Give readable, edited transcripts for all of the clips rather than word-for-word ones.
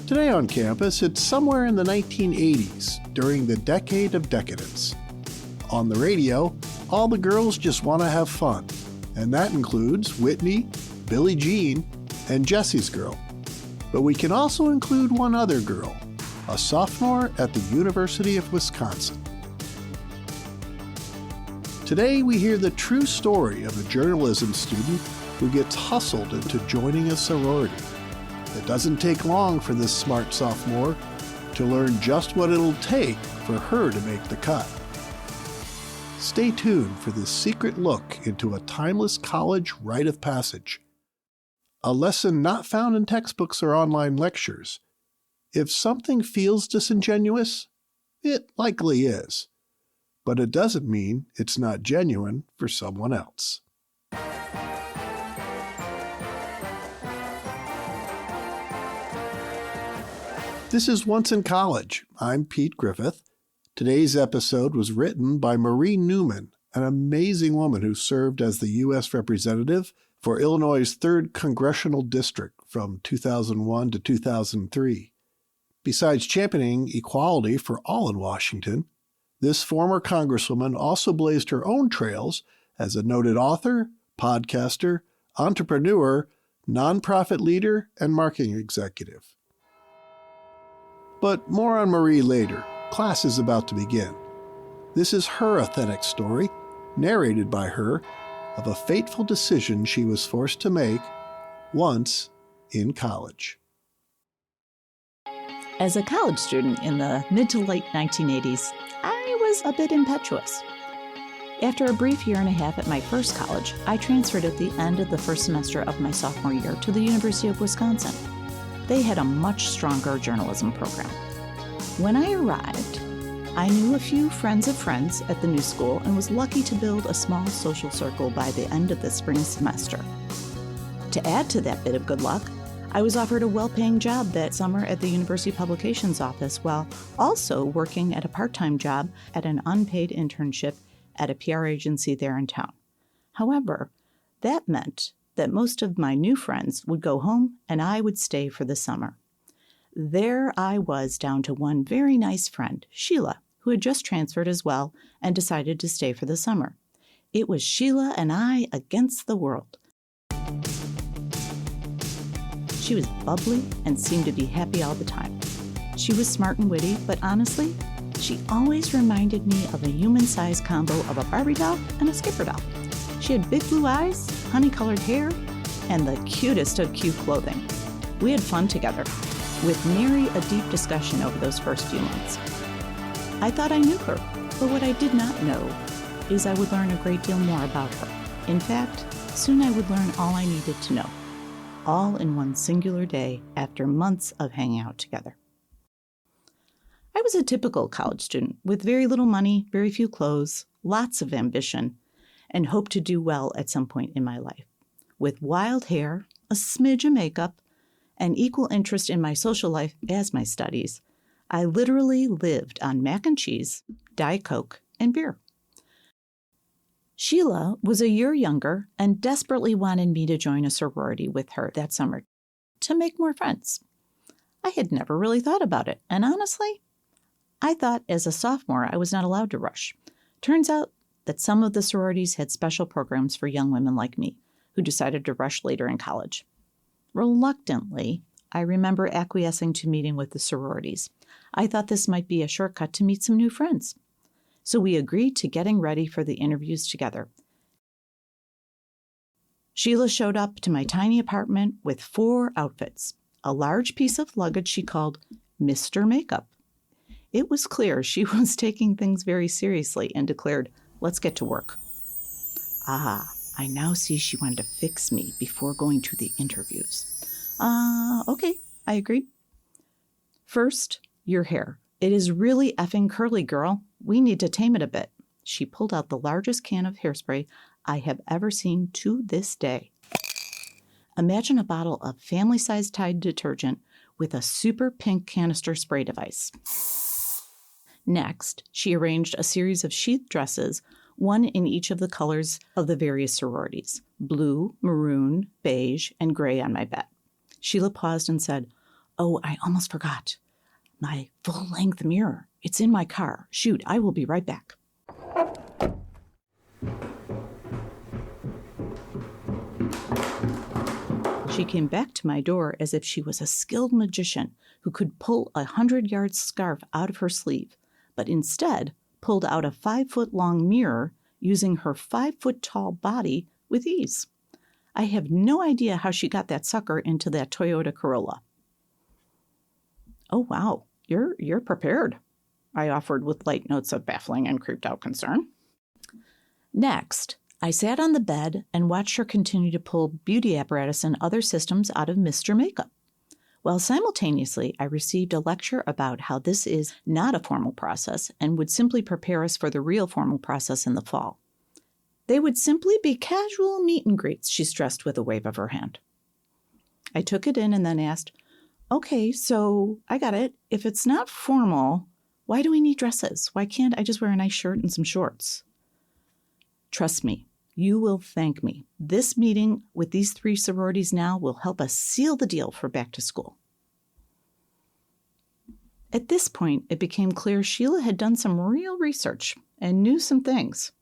Today on campus, it's somewhere in the 1980s, during the decade of decadence. On the radio, all the girls just want to have fun, and that includes Whitney, Billie Jean, and Jessie's girl. But we can also include one other girl, a sophomore at the University of Wisconsin. Today, we hear the true story of a journalism student who gets hustled into joining a sorority. It doesn't take long for this smart sophomore to learn just what it'll take for her to make the cut. Stay tuned for this secret look into a timeless college rite of passage. A lesson not found in textbooks or online lectures. If something feels disingenuous, it likely is. But it doesn't mean it's not genuine for someone else. This is Once in College. I'm Pete Griffith. Today's episode was written by Marie Newman, an amazing woman who served as the U.S. Representative for Illinois' 3rd Congressional District from 2001 to 2003. Besides championing equality for all in Washington, this former Congresswoman also blazed her own trails as a noted author, podcaster, entrepreneur, nonprofit leader, and marketing executive. But more on Marie later. Class is about to begin. This is her authentic story, narrated by her, of a fateful decision she was forced to make once in college. As a college student in the mid to late 1980s, I was a bit impetuous. After a brief year and a half at my first college, I transferred at the end of the first semester of my sophomore year to the University of Wisconsin. They had a much stronger journalism program. When I arrived, I knew a few friends of friends at the new school and was lucky to build a small social circle by the end of the spring semester. To add to that bit of good luck, I was offered a well-paying job that summer at the University Publications office while also working at a part-time job at an unpaid internship at a PR agency there in town. However, that meant that most of my new friends would go home and I would stay for the summer. There I was down to one very nice friend, Sheila, who had just transferred as well and decided to stay for the summer. It was Sheila and I against the world. She was bubbly and seemed to be happy all the time. She was smart and witty, but honestly, she always reminded me of a human-sized combo of a Barbie doll and a Skipper doll. She had big blue eyes, honey-colored hair, and the cutest of cute clothing. We had fun together, with nary a deep discussion over those first few months. I thought I knew her, but what I did not know is I would learn a great deal more about her. In fact, soon I would learn all I needed to know, all in one singular day after months of hanging out together. I was a typical college student with very little money, very few clothes, lots of ambition, and hoped to do well at some point in my life. With wild hair, a smidge of makeup, and equal interest in my social life as my studies, I literally lived on mac and cheese, Diet Coke, and beer. Sheila was a year younger and desperately wanted me to join a sorority with her that summer to make more friends. I had never really thought about it, and honestly, I thought as a sophomore I was not allowed to rush. Turns out that some of the sororities had special programs for young women like me, who decided to rush later in college. Reluctantly, I remember acquiescing to meeting with the sororities. I thought this might be a shortcut to meet some new friends. So we agreed to getting ready for the interviews together. Sheila showed up to my tiny apartment with 4 outfits, a large piece of luggage she called Mr. Makeup. It was clear she was taking things very seriously and declared, "Let's get to work." I now see she wanted to fix me before going to the interviews. Okay, I agreed. First, your hair. It is really effing curly, girl. We need to tame it a bit. She pulled out the largest can of hairspray I have ever seen to this day. Imagine a bottle of family-sized Tide detergent with a super pink canister spray device. Next, she arranged a series of sheath dresses, one in each of the colors of the various sororities, blue, maroon, beige, and gray on my bed. Sheila paused and said, Oh, I almost forgot. My full-length mirror. It's in my car. Shoot, I will be right back. She came back to my door as if she was a skilled magician who could pull a 100-yard scarf out of her sleeve, but instead pulled out a 5-foot-long mirror using her 5-foot-tall body with ease. I have no idea how she got that sucker into that Toyota Corolla. Oh, wow, you're prepared, I offered with light notes of baffling and creeped-out concern. Next, I sat on the bed and watched her continue to pull beauty apparatus and other systems out of Mr. Makeup, while simultaneously I received a lecture about how this is not a formal process and would simply prepare us for the real formal process in the fall. They would simply be casual meet and greets, she stressed with a wave of her hand. I took it in and then asked, okay, so I got it. If it's not formal, why do we need dresses? Why can't I just wear a nice shirt and some shorts? Trust me, you will thank me. This meeting with these 3 sororities now will help us seal the deal for back to school. At this point, it became clear Sheila had done some real research and knew some things.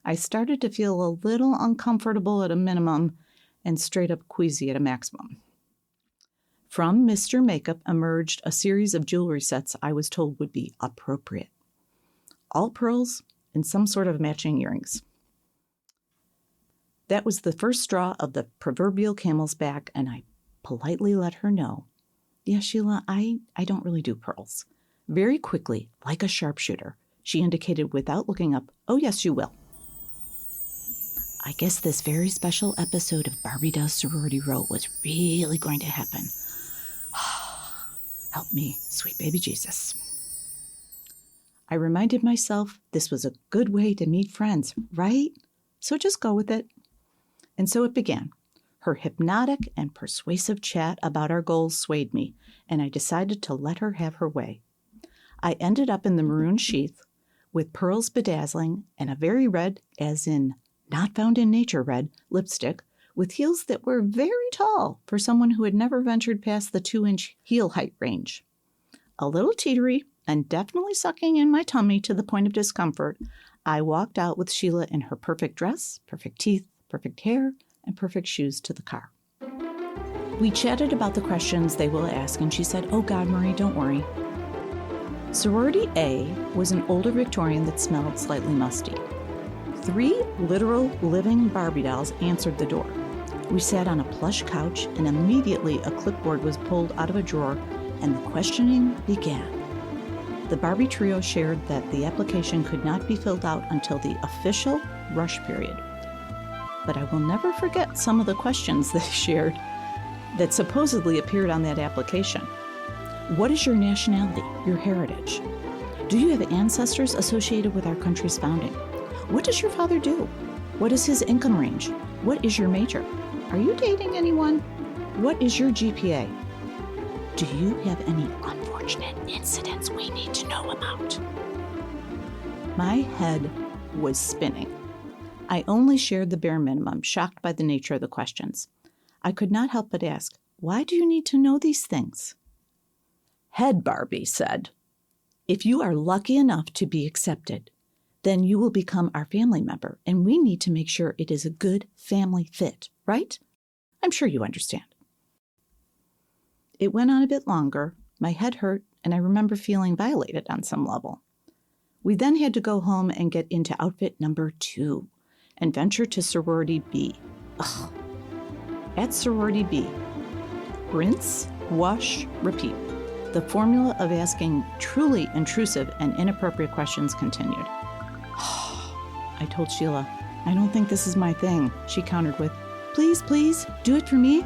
I started to feel a little uncomfortable at a minimum and straight up queasy at a maximum. From Mr. Makeup emerged a series of jewelry sets I was told would be appropriate. All pearls and some sort of matching earrings. That was the first straw of the proverbial camel's back, and I politely let her know, yeah, Sheila, I don't really do pearls. Very quickly, like a sharpshooter, she indicated without looking up, oh yes, you will. I guess this very special episode of Barbie Does Sorority Row was really going to happen. Help me, sweet baby Jesus. I reminded myself this was a good way to meet friends, right? So just go with it. And so it began. Her hypnotic and persuasive chat about our goals swayed me, and I decided to let her have her way. I ended up in the maroon sheath with pearls bedazzling and a very red, as in not found in nature red, lipstick with heels that were very tall for someone who had never ventured past the 2-inch heel height range. A little teetery and definitely sucking in my tummy to the point of discomfort, I walked out with Sheila in her perfect dress, perfect teeth, perfect hair, and perfect shoes to the car. We chatted about the questions they will ask, and she said, oh God, Marie, don't worry. Sorority A was an older Victorian that smelled slightly musty. 3 literal living Barbie dolls answered the door. We sat on a plush couch, and immediately a clipboard was pulled out of a drawer, and the questioning began. The Barbie trio shared that the application could not be filled out until the official rush period. But I will never forget some of the questions they shared that supposedly appeared on that application. What is your nationality, your heritage? Do you have ancestors associated with our country's founding? What does your father do? What is his income range? What is your major? Are you dating anyone? What is your GPA? Do you have any unfortunate incidents we need to know about? My head was spinning. I only shared the bare minimum, shocked by the nature of the questions. I could not help but ask, why do you need to know these things? Head Barbie said, if you are lucky enough to be accepted, then you will become our family member, and we need to make sure it is a good family fit, right? I'm sure you understand. It went on a bit longer, my head hurt, and I remember feeling violated on some level. We then had to go home and get into outfit number 2 and venture to sorority B. Ugh. At sorority B, rinse, wash, repeat. The formula of asking truly intrusive and inappropriate questions continued. I told Sheila, I don't think this is my thing. She countered with, please, please, do it for me.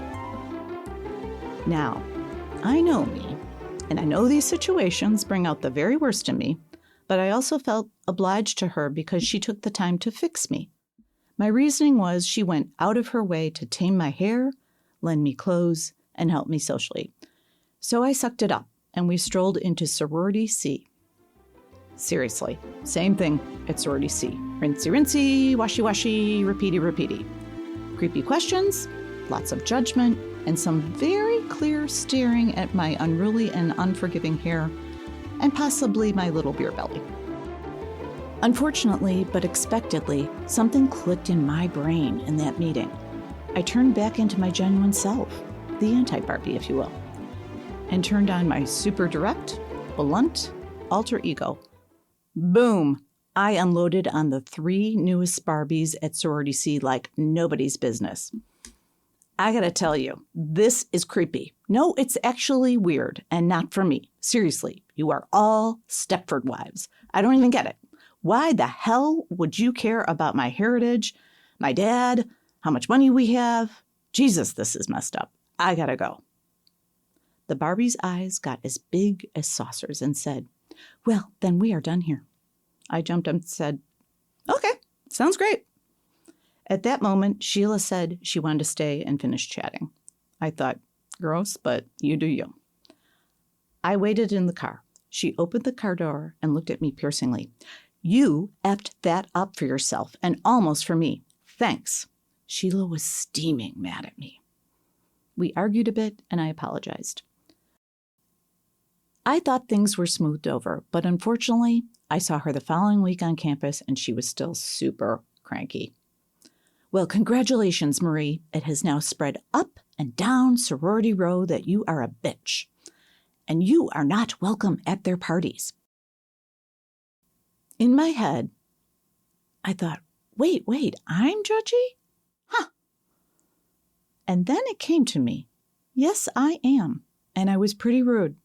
Now, I know me, and I know these situations bring out the very worst in me, but I also felt obliged to her because she took the time to fix me. My reasoning was she went out of her way to tame my hair, lend me clothes, and help me socially. So I sucked it up, and we strolled into sorority C. Seriously, same thing at sorority C. Rinsey, rinsey, washy, washy, repeaty, repeaty. Creepy questions, lots of judgment, and some very clear staring at my unruly and unforgiving hair, and possibly my little beer belly. Unfortunately, but expectedly, something clicked in my brain in that meeting. I turned back into my genuine self, the anti-Barbie, if you will, and turned on my super direct, blunt alter ego. Boom! I unloaded on the 3 newest Barbies at Sorority C like nobody's business. I gotta tell you, this is creepy. No, it's actually weird and not for me. Seriously, you are all Stepford wives. I don't even get it. Why the hell would you care about my heritage, my dad, how much money we have? Jesus, this is messed up. I gotta go. The Barbie's eyes got as big as saucers and said, "Well, then we are done here." I jumped up and said, "Okay, sounds great." At that moment, Sheila said she wanted to stay and finish chatting. I thought, gross, but you do you. I waited in the car. She opened the car door and looked at me piercingly. "You effed that up for yourself and almost for me. Thanks." Sheila was steaming mad at me. We argued a bit and I apologized. I thought things were smoothed over, but unfortunately, I saw her the following week on campus and she was still super cranky. "Well, congratulations, Marie. It has now spread up and down sorority row that you are a bitch, and you are not welcome at their parties." In my head, I thought, wait, I'm judgy? Huh. And then it came to me, yes, I am, and I was pretty rude.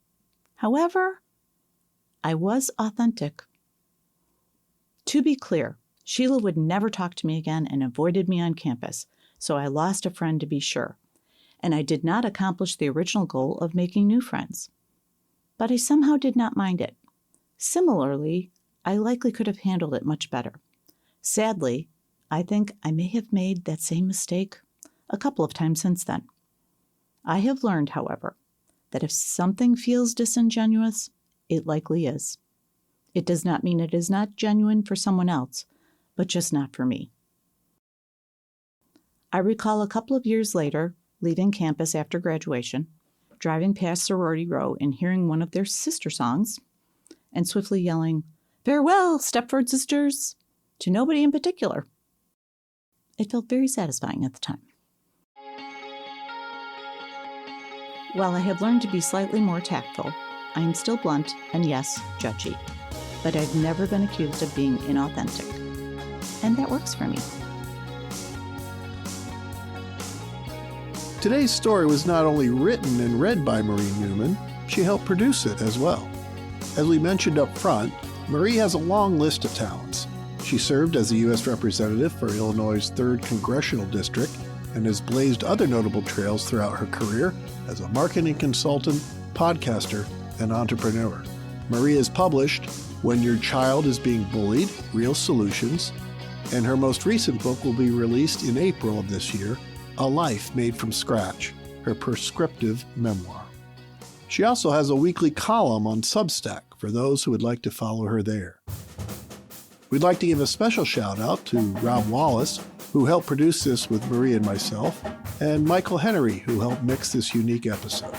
However, I was authentic. To be clear, Sheila would never talk to me again and avoided me on campus, so I lost a friend to be sure, and I did not accomplish the original goal of making new friends. But I somehow did not mind it. Similarly, I likely could have handled it much better. Sadly, I think I may have made that same mistake a couple of times since then. I have learned, however, that if something feels disingenuous, it likely is. It does not mean it is not genuine for someone else, but just not for me. I recall a couple of years later, leaving campus after graduation, driving past Sorority Row and hearing one of their sister songs, and swiftly yelling, "Farewell, Stepford sisters," to nobody in particular. It felt very satisfying at the time. While I have learned to be slightly more tactful, I am still blunt and, yes, judgy. But I've never been accused of being inauthentic. And that works for me. Today's story was not only written and read by Marie Newman, she helped produce it as well. As we mentioned up front, Marie has a long list of talents. She served as a U.S. representative for Illinois' 3rd Congressional District and has blazed other notable trails throughout her career as a marketing consultant, podcaster, and entrepreneur. Marie has published When Your Child is Being Bullied, Real Solutions, and her most recent book will be released in April of this year, A Life Made from Scratch, her prescriptive memoir. She also has a weekly column on Substack for those who would like to follow her there. We'd like to give a special shout out to Rob Wallace, who helped produce this with Marie and myself, and Michael Henry, who helped mix this unique episode.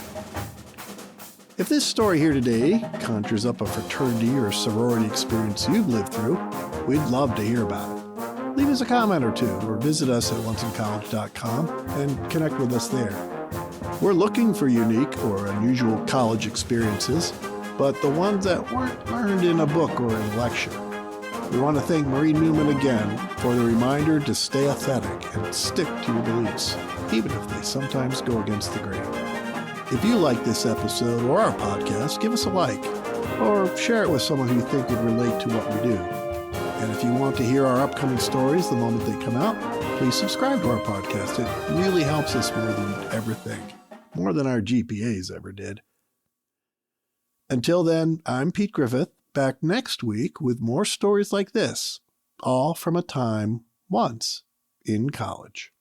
If this story here today conjures up a fraternity or sorority experience you've lived through, we'd love to hear about it. Leave us a comment or two, or visit us at onceincollege.com and connect with us there. We're looking for unique or unusual college experiences, but the ones that weren't learned in a book or in a lecture. We want to thank Marie Newman again for the reminder to stay authentic and stick to your beliefs, even if they sometimes go against the grain. If you like this episode or our podcast, give us a like, or share it with someone who you think would relate to what we do. And if you want to hear our upcoming stories the moment they come out, please subscribe to our podcast. It really helps us more than you'd ever think, more than our GPAs ever did. Until then, I'm Pete Griffith, back next week with more stories like this, all from a time once in college.